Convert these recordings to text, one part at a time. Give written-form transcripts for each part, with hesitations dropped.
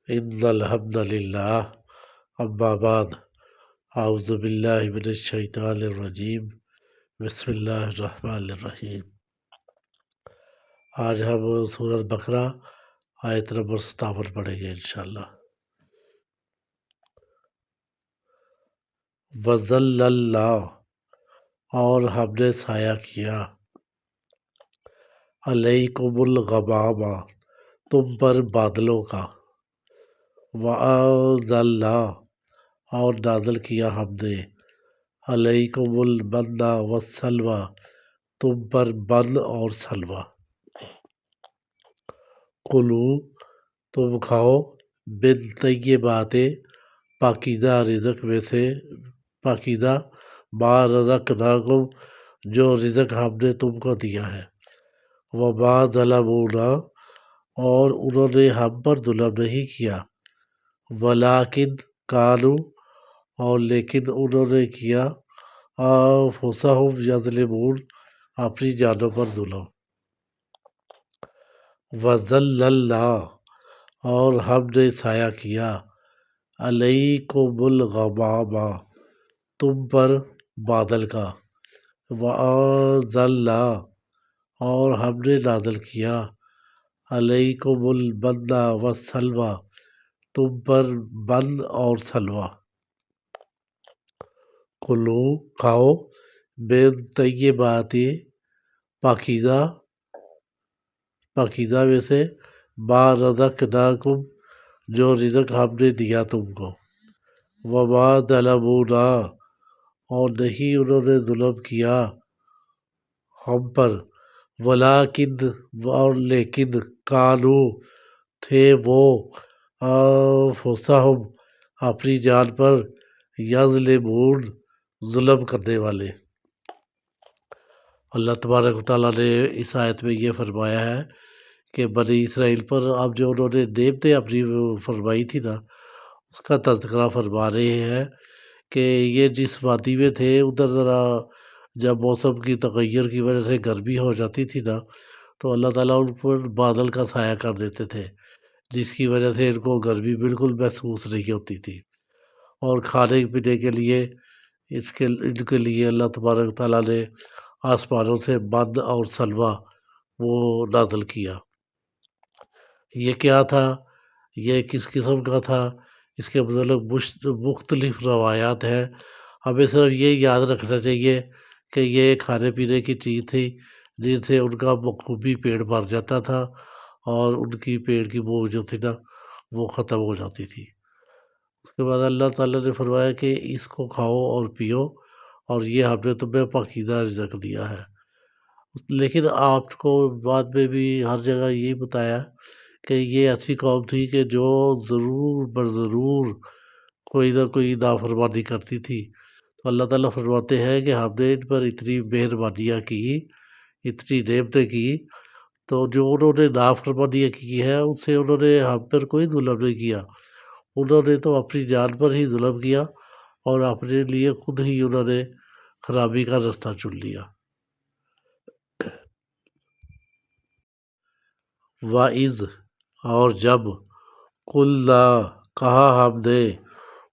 ان الحمد للہ اما بعد اعوذ باللہ من الشیطان الرجیم بسم اللہ الرحمن الرحیم۔ آج ہم سورۃ بقرہ آیت نمبر 57 پڑھیں گے انشاءاللہ۔ وَظَلَّلْنَا، اور ہم نے سایہ کیا، علیکم الغمام، تم پر بادلوں کا، وَأَنزَلْنَا، اور نازل کیا ہم نے، علیکم المن والسلویٰ، تم پر من اور سلویٰ، کلو، تم کھاؤ، من طیبات، پاکیزہ رزق میں سے، پاکیزہ ما رزقناکم، جو رزق ہم نے تم کو دیا ہے، وما ظلمونا، اور انہوں نے ہم پر ظلم نہیں کیا، ولیکن کانوا، اور لیکن انہوں نے کیا، انفسہم یظلمون، اپنی جانوں پر ظلم۔ وَظَلَّلْنَا، اور ہم نے سایہ کیا، علیکم الغمام، تم پر بادل کا، وَأَنزَلْنَا، اور ہم نے نازل کیا، علیکم المن والسلویٰ، تم پر من اور سلویٰ، کلو، کھاؤ، من طیبات، پاکیزہ میں سے، ما رزقناکم، جو رزق ہم نے دیا تم کو، وما ظلمونا، اور نہیں انہوں نے ظلم کیا ہم پر، ولیکن، اور لیکن، کانوا، تھے وہ، انفسہم، اپنی جان پر، یظلمون، ظلم کرنے والے۔ اللہ تبارک و تعالیٰ نے اس آیت میں یہ فرمایا ہے کہ بنی اسرائیل پر اب جو انہوں نے نعمتیں اپنی فرمائی تھی نا، اس کا تذکرہ فرما رہے ہیں کہ یہ جس وادی میں تھے ادھر ذرا جب موسم کی تغیر کی وجہ سے گرمی ہو جاتی تھی نا، تو اللہ تعالیٰ ان پر بادل کا سایہ کر دیتے تھے، جس کی وجہ سے ان کو گرمی بالکل محسوس نہیں ہوتی تھی، اور کھانے پینے کے لیے ان کے لیے اللہ تبارک تعالیٰ نے آسمانوں سے من اور سلویٰ وہ نازل کیا۔ یہ کیا تھا، یہ کس قسم کا تھا، اس کے متعلق مختلف روایات ہیں۔ ہمیں صرف یہ یاد رکھنا چاہیے کہ یہ کھانے پینے کی چیز تھی جن سے ان کا بخوبی پیٹ بھر جاتا تھا، اور ان کی پیٹ کی بھوک جو تھی نا وہ ختم ہو جاتی تھی۔ اس کے بعد اللہ تعالیٰ نے فرمایا کہ اس کو کھاؤ اور پیو، اور یہ ہم نے تمہیں پاکیزہ رزق دیا ہے۔ لیکن آپ کو بعد میں بھی ہر جگہ یہی بتایا کہ یہ ایسی قوم تھی کہ جو ضرور برضرور کوئی نہ کوئی نافرمانی کرتی تھی، تو اللہ تعالیٰ فرماتے ہیں کہ ہم نے ان پر اتنی مہربانیاں کی، اتنی نعمتیں کی، تو جو انہوں نے نافرمانیاں کی ہے ان سے انہوں نے ہم پر کوئی ظلم نہیں کیا، انہوں نے تو اپنی جان پر ہی ظلم کیا، اور اپنے لیے خود ہی انہوں نے خرابی کا رستہ چن لیا۔ وَإِذْ، اور جب، قُلْنَا، کہا ہم نے،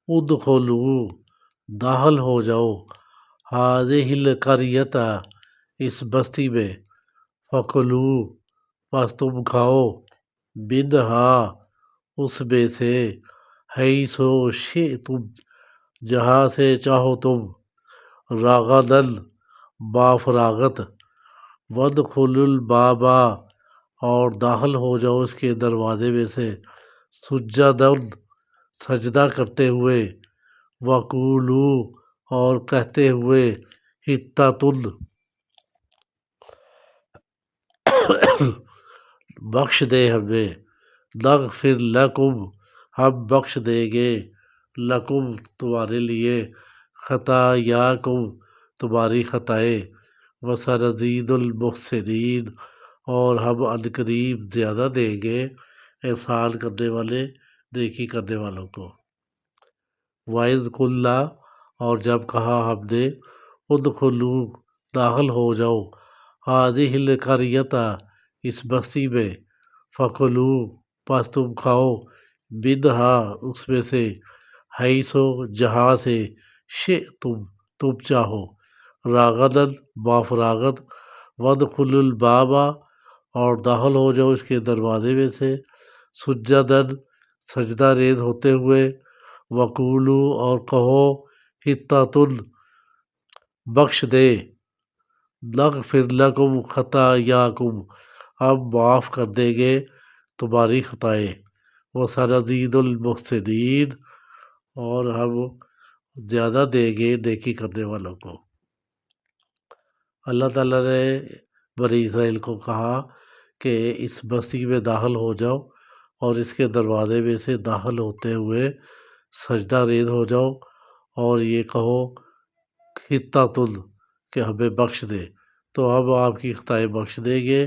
ادخلوا، داخل ہو جاؤ، هذه القرية، اس بستی میں، فَكُلُوا، پس تم کھاؤ، منها، اس میں سے، حیث شئتم، جہاں سے چاہو تم، رغداً، بافراغت، وادخلوا الباب، اور داخل ہو جاؤ اس کے دروازے میں سے، سجداً، سجدہ کرتے ہوئے، وقولوا، اور کہتے ہوئے، حطۃ، بخش دے ہمیں، نغفر لکم، ہم بخش دیں گے، لکم، تمہارے لیے، خطایاکم، تمہاری خطائیں، وسنزید المحسنین، اور ہم عنقریب زیادہ دیں گے احسان کرنے والے، نیکی کرنے والوں کو۔ وَإِذْ قُلْنَا، اور جب کہا ہم نے، ادخلوا، داخل ہو جاؤ، هذه القرية، اس بستی میں، فَكُلُوا، پس تم کھاؤ، منہا اس میں سے، حیثو جہاں سے، تم چاہو، راغدن بافراغت، ودخل البابا اور داخل ہو جاؤ اس کے دروازے میں سے، سجدن سجدہ ریز ہوتے ہوئے، وقولو اور کہو، حطۃ بخش دے، نغفر لکم خطایاکم ہم معاف کر دیں گے تمہاری خطائیں، وسنزید المحسنین اور ہم زیادہ دیں گے نیکی کرنے والوں کو۔ اللہ تعالیٰ نے بنی اسرائیل کو کہا کہ اس بستی میں داخل ہو جاؤ اور اس کے دروازے میں سے داخل ہوتے ہوئے سجدہ ریز ہو جاؤ اور یہ کہو حطۃ کہ ہمیں بخش دے، تو ہم آپ کی خطائیں بخش دیں گے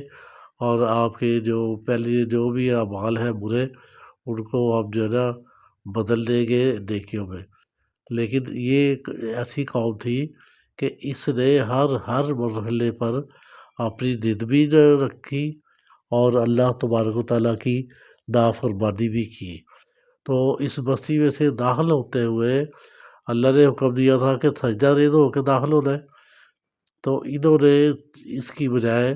اور آپ کے جو پہلے جو بھی اعمال ہیں برے ان کو ہم جو ہے نا بدل دیں گے نیکیوں میں۔ لیکن یہ ایک ایسی قوم تھی کہ اس نے ہر مرحلے پر اپنی ضد بھی نہ رکھی اور اللہ تبارک و تعالیٰ کی نافرمانی بھی کی۔ تو اس بستی میں سے داخل ہوتے ہوئے اللہ نے حکم دیا تھا کہ سجدہ ریز ہو کے داخل ہونا ہے، تو انہوں نے اس کی بجائے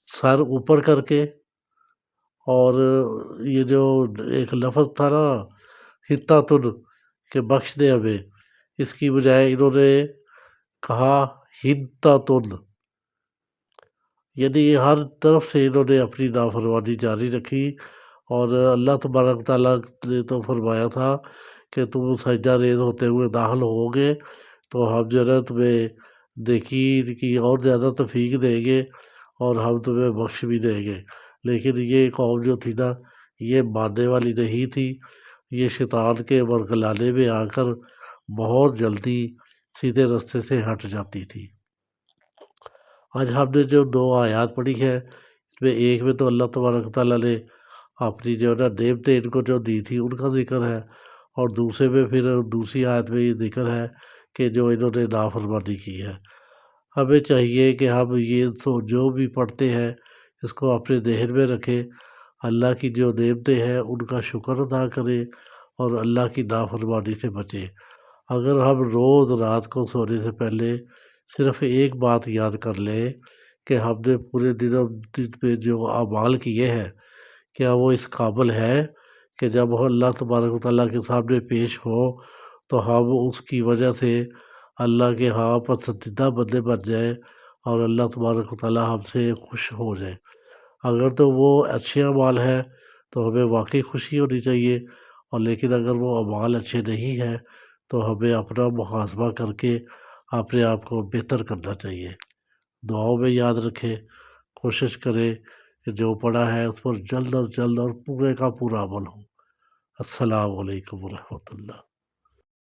سر اوپر کر کے اور یہ جو ایک لفظ تھا نا حطۃ کہ بخش دے ہمیں، اس کی بجائے انہوں نے کہا حنطۃ، یعنی ہر طرف سے انہوں نے اپنی نافرمانی جاری رکھی۔ اور اللہ تبارک تعالیٰ نے تو فرمایا تھا کہ تم سجدہ ریز ہوتے ہوئے داخل ہوگے تو ہم جو ہے نا تمہیں نیکی کی اور زیادہ توفیق دیں گے اور ہم تمہیں بخش بھی دیں گے، لیکن یہ قوم جو تھی نا یہ ماننے والی نہیں تھی، یہ شیطان کے ورگلانے میں آ کر بہت جلدی سیدھے رستے سے ہٹ جاتی تھی۔ آج ہم نے جو دو آیات پڑھی ہے اس میں ایک میں تو اللہ تبارک تعالیٰ نے اپنی جو ہے نا نعمتیں ان کو جو دی تھی ان کا ذکر ہے، اور دوسرے میں پھر دوسری آیت میں یہ ذکر ہے کہ جو انہوں نے نافرمانی کی ہے۔ ہمیں چاہیے کہ ہم یہ جو بھی پڑھتے ہیں اس کو اپنے ذہن میں رکھیں، اللہ کی جو نعمتیں ہیں ان کا شکر ادا کریں اور اللہ کی نافرمانی سے بچیں۔ اگر ہم روز رات کو سونے سے پہلے صرف ایک بات یاد کر لیں کہ ہم نے پورے دن پہ جو اعمال کیے ہیں کیا وہ اس قابل ہے کہ جب وہ اللہ تبارک و تعالیٰ کے سامنے پیش ہو تو ہم اس کی وجہ سے اللہ کے ہاں پسندیدہ بندے بن جائیں اور اللہ تبارک و تعالیٰ ہم سے خوش ہو جائے۔ اگر تو وہ اچھے اعمال ہیں تو ہمیں واقعی خوشی ہونی چاہیے، اور لیکن اگر وہ اعمال اچھے نہیں ہیں تو ہمیں اپنا محاسبہ کر کے اپنے آپ کو بہتر کرنا چاہیے۔ دعاؤں میں یاد رکھیں، کوشش کریں کہ جو پڑھا ہے اس پر جلد از جلد اور پورے کا پورا عمل ہو۔ السلام علیکم ورحمۃ اللہ۔